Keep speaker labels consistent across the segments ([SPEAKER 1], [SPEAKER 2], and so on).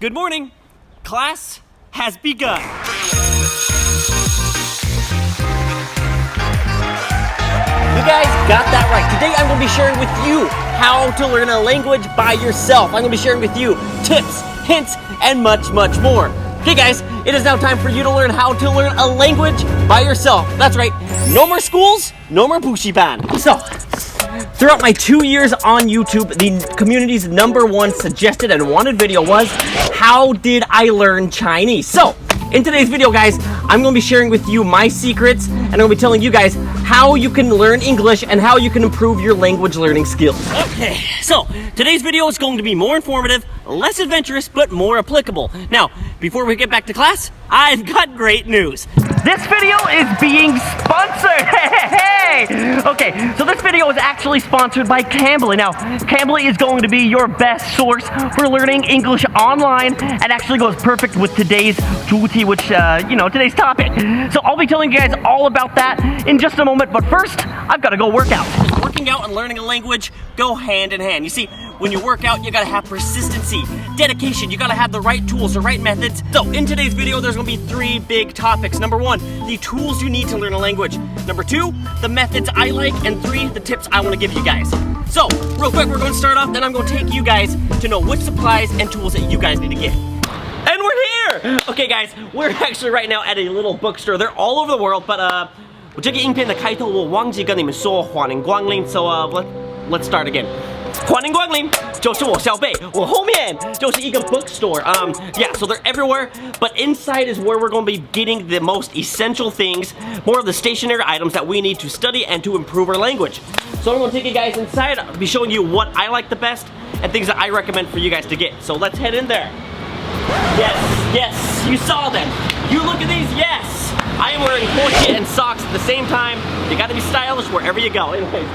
[SPEAKER 1] Good morning. Class has begun. You guys got that right. Today I'm going to be sharing with you how to learn a language by yourself. I'm going to be sharing with you tips, hints, and much, much more. Okay guys, it is now time for you to learn how to learn a language by yourself. That's right, no more schools, no more bushiban. So, throughout my 2 years on YouTube, the community's #1 suggested and wanted video was, how did I learn Chinese? So, in today's video guys, I'm going to be sharing with you my secrets, and I'm going to be telling you guys how you can learn English and how you can improve your language learning skills. Okay, so today's video is going to be more informative, less adventurous, but more applicable. Now, before we get back to class, I've got great news. This video is being sponsored. Hey! Okay, so this video is actually sponsored by Cambly. Now, Cambly is going to be your best source for learning English online, and actually goes perfect with today's duty, which, today's topic. So I'll be telling you guys all about that in just a moment, but first, I've got to go work out. Working out and learning a language go hand in hand. You see, when you work out, you gotta have persistency, dedication, you gotta have the right tools, the right methods. So in today's video, there's gonna be 3 big topics. Number 1, the tools you need to learn a language. Number 2, the methods I like, and 3, the tips I wanna give you guys. So, real quick, we're gonna start off, then I'm gonna take you guys to know which supplies and tools that you guys need to get. And we're here! Okay guys, we're actually right now at a little bookstore. They're all over the world, but我这个影片的开头我忘记跟你们说欢迎光临, so let's start again. 欢迎光临，就是我小贝，我后面就是一个 bookstore. Yeah, so they're everywhere, but inside is where we're going to be getting the most essential things, more of the stationary items that we need to study and to improve our language. So I'm going to take you guys inside, I'll be showing you what I like the best and things that I recommend for you guys to get. So let's head in there. Yes, you saw them. You look at these, yes. I am wearing hoodie and socks at the same time. You gotta be stylish wherever you go. Anyways,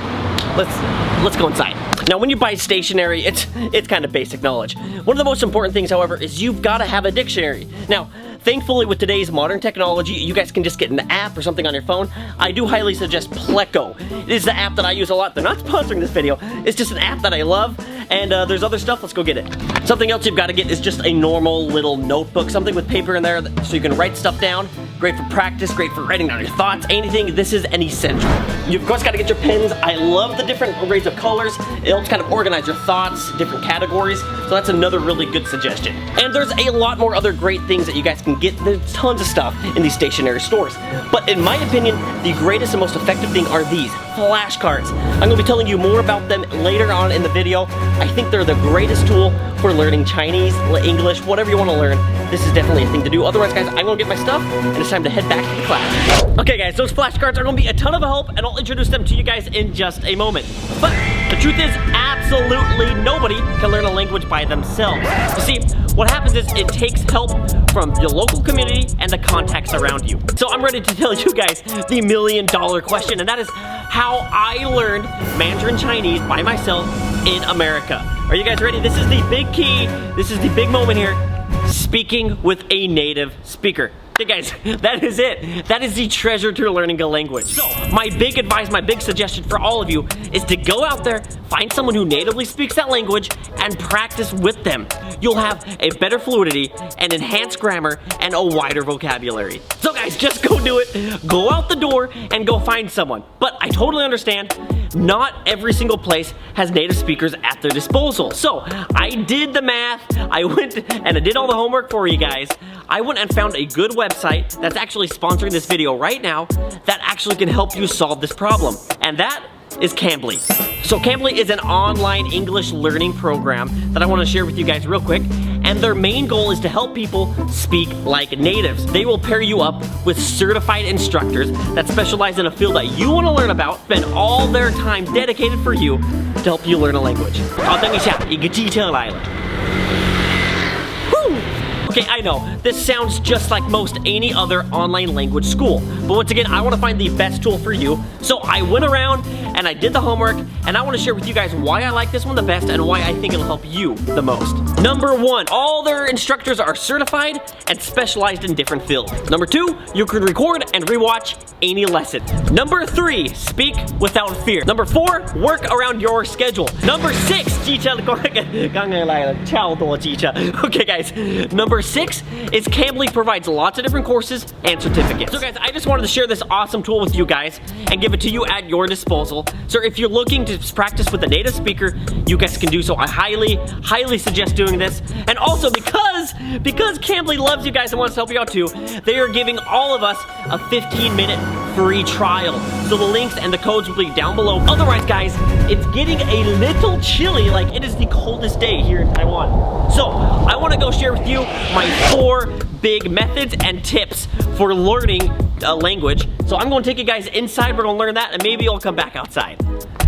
[SPEAKER 1] let's go inside. Now, when you buy stationery, it's kind of basic knowledge. One of the most important things, however, is you've got to have a dictionary. Now, thankfully, with today's modern technology, you guys can just get an app or something on your phone. I do highly suggest Pleco. It is the app that I use a lot. They're not sponsoring this video. It's just an app that I love. And there's other stuff, let's go get it. Something else you've got to get is just a normal little notebook, something with paper in there so you can write stuff down. Great for practice, great for writing down your thoughts, anything. This is an essential. You've of course got to get your pens. I love the different grades of colors. It helps kind of organize your thoughts, different categories. So that's another really good suggestion. And there's a lot more other great things that you guys can get. There's tons of stuff in these stationery stores. But in my opinion, the greatest and most effective thing are these flashcards. I'm going to be telling you more about them later on in the video. I think they're the greatest tool for learning Chinese, English, whatever you want to learn. This is definitely a thing to do. Otherwise, guys, I'm going to get my stuff, and it's time to head back to the class. Okay, guys, those flashcards are going to be a ton of help, and I'll introduce them to you guys in just a moment. But the truth is, absolutely nobody can learn a language by themselves. You see, what happens is it takes help from your local community and the contacts around you. So I'm ready to tell you guys the $1 million question, and that is how I learned Mandarin Chinese by myself in America. Are you guys ready? This is the big key. This is the big moment here. Speaking with a native speaker. Okay guys, that is it. That is the treasure to learning a language. So, my big advice, my big suggestion for all of you is to go out there, find someone who natively speaks that language, and practice with them. You'll have a better fluidity, an enhanced grammar, and a wider vocabulary. So guys, just go do it. Go out the door and go find someone. But I totally understand, not every single place has native speakers at their disposal. So, I did the math. I went and I did all the homework for you guys. I went and found a good website that's actually sponsoring this video right now that actually can help you solve this problem. And that is Cambly. So Cambly is an online English learning program that I want to share with you guys real quick. And their main goal is to help people speak like natives. They will pair you up with certified instructors that specialize in a field that you want to learn about, spend all their time dedicated for you to help you learn a language. 好，等一下，一个机车来了。Okay, I know, this sounds just like most any other online language school. But once again, I want to find the best tool for you. So I went around and I did the homework, and I want to share with you guys why I like this one the best and why I think it'll help you the most. Number 1, all their instructors are certified and specialized in different fields. Number 2, you can record and rewatch any lesson. Number 3, speak without fear. Number 4, work around your schedule. Number 6, okay guys, number 6 is Cambly provides lots of different courses and certificates. So guys, I just wanted to share this awesome tool with you guys and give it to you at your disposal. So if you're looking to practice with a native speaker, you guys can do so. I highly suggest doing this. And also because Cambly loves you guys and wants to help you out too, they are giving all of us a 15-minute free trial. So the links and the codes will be down below. Otherwise guys, it's getting a little chilly, like it is the coldest day here in Taiwan. So I want to go share with you my 4 big methods and tips for learning a language. So I'm going to take you guys inside, we're going to learn that, and maybe I'll come back outside.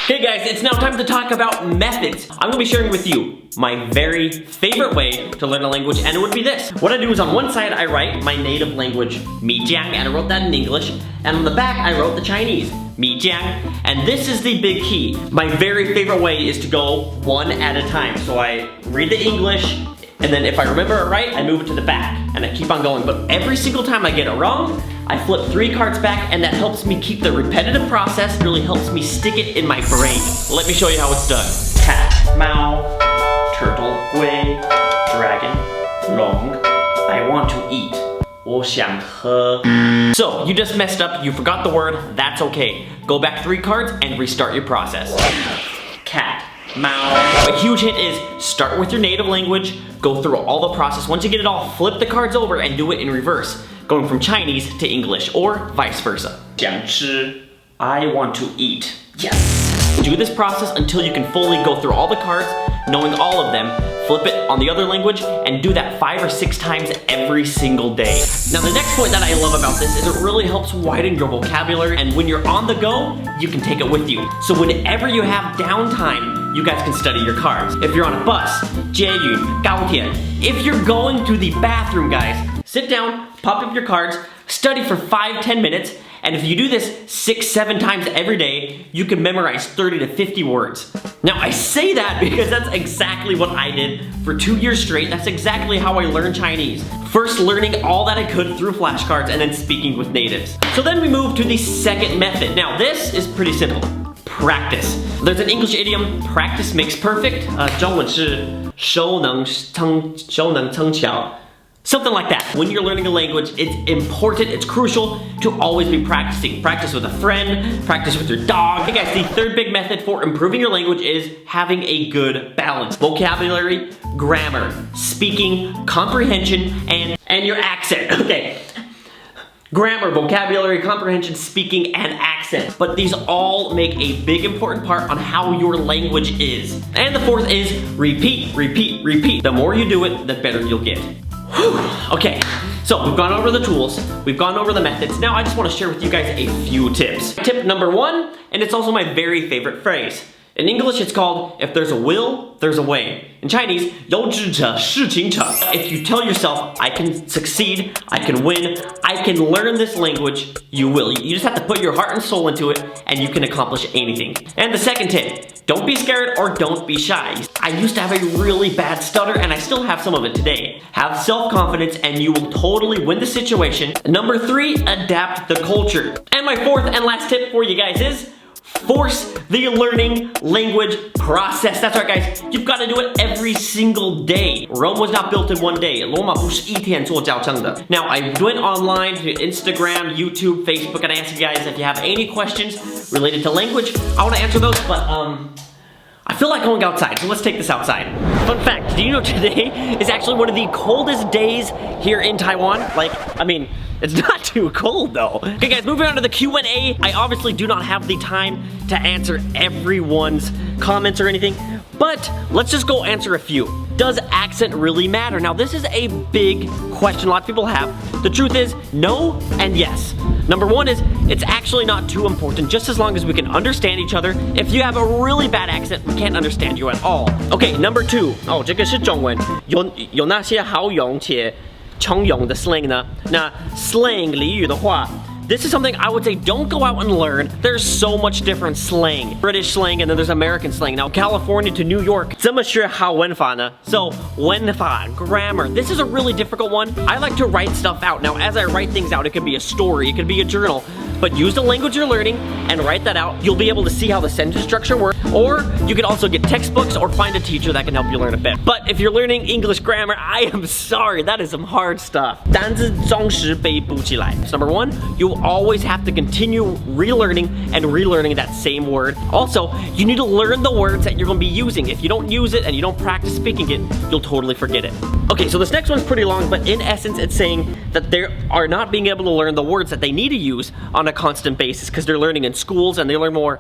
[SPEAKER 1] Okay guys, it's now time to talk about methods. I'm going to be sharing with you my very favorite way to learn a language, and it would be this. What I do is on one side I write my native language, Mijiang, and I wrote that in English, and on the back I wrote the Chinese, Mijiang, and this is the big key. My very favorite way is to go one at a time. So I read the English, and then if I remember it right, I move it to the back, and I keep on going. But every single time I get it wrong, I flip 3 cards back, and that helps me keep the repetitive process, really helps me stick it in my brain. Let me show you how it's done. Cat, Mao, turtle, Gui, dragon, long, I want to eat, 我想喝. So, you just messed up, you forgot the word, that's okay. Go back 3 cards and restart your process. Cat, Mao. A huge hint is start with your native language, go through all the process. Once you get it all, flip the cards over and do it in reverse, going from Chinese to English or vice versa. 想吃, I want to eat. Yes. Do this process until you can fully go through all the cards, knowing all of them, flip it on the other language, and do that 5 or 6 times every single day. Now the next point that I love about this is it really helps widen your vocabulary, and when you're on the go, you can take it with you. So whenever you have downtime, you guys can study your cards. If you're on a bus, 捷运, 高铁, if you're going to the bathroom, guys, sit down, pop up your cards, study for 5-10 minutes, and if you do this 6-7 times every day, you can memorize 30 to 50 words. Now I say that because that's exactly what I did for 2 years straight. That's exactly how I learned Chinese. First learning all that I could through flashcards and then speaking with natives. So then we move to the second method. Now this is pretty simple. Practice. There's an English idiom, practice makes perfect. 中文是熟能生巧. Something like that. When you're learning a language, it's important, it's crucial to always be practicing. Practice with a friend, practice with your dog. Okay guys, the third big method for improving your language is having a good balance. Vocabulary, grammar, speaking, comprehension, and your accent. Okay. Grammar, vocabulary, comprehension, speaking, and accent. But these all make a big important part on how your language is. And the fourth is repeat, repeat, repeat. The more you do it, the better you'll get. Okay, so we've gone over the tools, we've gone over the methods. Now I just want to share with you guys a few tips. Tip number 1, and it's also my very favorite phrase. In English, it's called, if there's a will, there's a way. In Chinese, 有志者事竟成. If you tell yourself, I can succeed, I can win, I can learn this language, you will. You just have to put your heart and soul into it, and you can accomplish anything. And the second tip, don't be scared or don't be shy. I used to have a really bad stutter, and I still have some of it today. Have self-confidence, and you will totally win the situation. Number 3, adapt the culture. And my fourth and last tip for you guys is, force the learning language process. That's right guys, you've got to do it every single day. Rome was not built in one day. 罗马不是一天做教成的. Now I went online to Instagram, YouTube, Facebook, and I asked you guys if you have any questions related to language. I want to answer those, but I feel like going outside, so let's take this outside. Fun fact, do you know today is actually one of the coldest days here in Taiwan? Like, I mean, it's not too cold though. Okay guys, moving on to the Q&A. I obviously do not have the time to answer everyone's comments or anything, but let's just go answer a few. Does accent really matter? Now this is a big question a lot of people have. The truth is, no and yes. Number 1 is, it's actually not too important, just as long as we can understand each other. If you have a really bad accent, we can't understand you at all. Okay, number 2. 哦，这个是中文。有那些好用且常用的 slang 呢？那 slang 俚语的话， this is something I would say don't go out and learn. There's so much different slang. British slang and then there's American slang. Now California to New York, 怎么学好文法呢? So 文法, grammar, this is a really difficult one. I like to write stuff out. Now as I write things out, it could be a story, it could be a journal, but use the language you're learning and write that out. You'll be able to see how the sentence structure works, or you could also get textbooks or find a teacher that can help you learn a bit. But if you're learning English grammar, I am sorry, that is some hard stuff. 单字总是背不起来. So number one, you always have to continue relearning and relearning that same word. Also, you need to learn the words that you're going to be using. If you don't use it and you don't practice speaking it, you'll totally forget it. Okay, so this next one's pretty long, but in essence, it's saying that they are not being able to learn the words that they need to use on a constant basis because they're learning in schools and they learn more,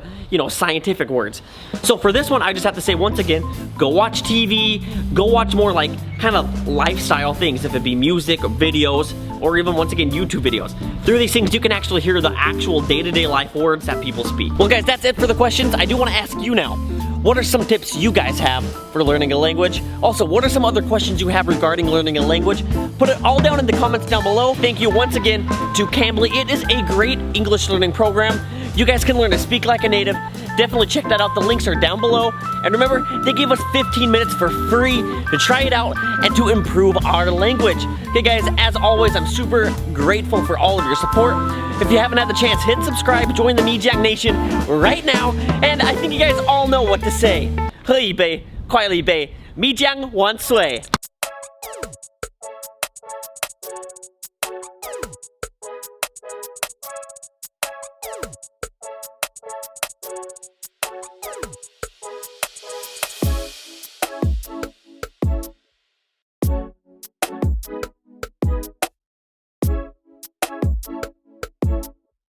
[SPEAKER 1] scientific words. So for this one, I just have to say once again, go watch TV, go watch more like kind of lifestyle things, if it be music or videos, or even once again, YouTube videos. Through these things, you can actually hear the actual day-to-day life words that people speak. Well guys, that's it for the questions. I do want to ask you now, what are some tips you guys have for learning a language? Also, what are some other questions you have regarding learning a language? Put it all down in the comments down below. Thank you once again to Cambly. It is a great English learning program. You guys can learn to speak like a native. Definitely check that out. The links are down below. And remember, they gave us 15 minutes for free to try it out and to improve our language. Okay guys, as always, I'm super grateful for all of your support. If you haven't had the chance, hit subscribe, join the MiJiang Nation right now. And I think you guys all know what to say. 喝一杯，快乐一杯，米浆万岁。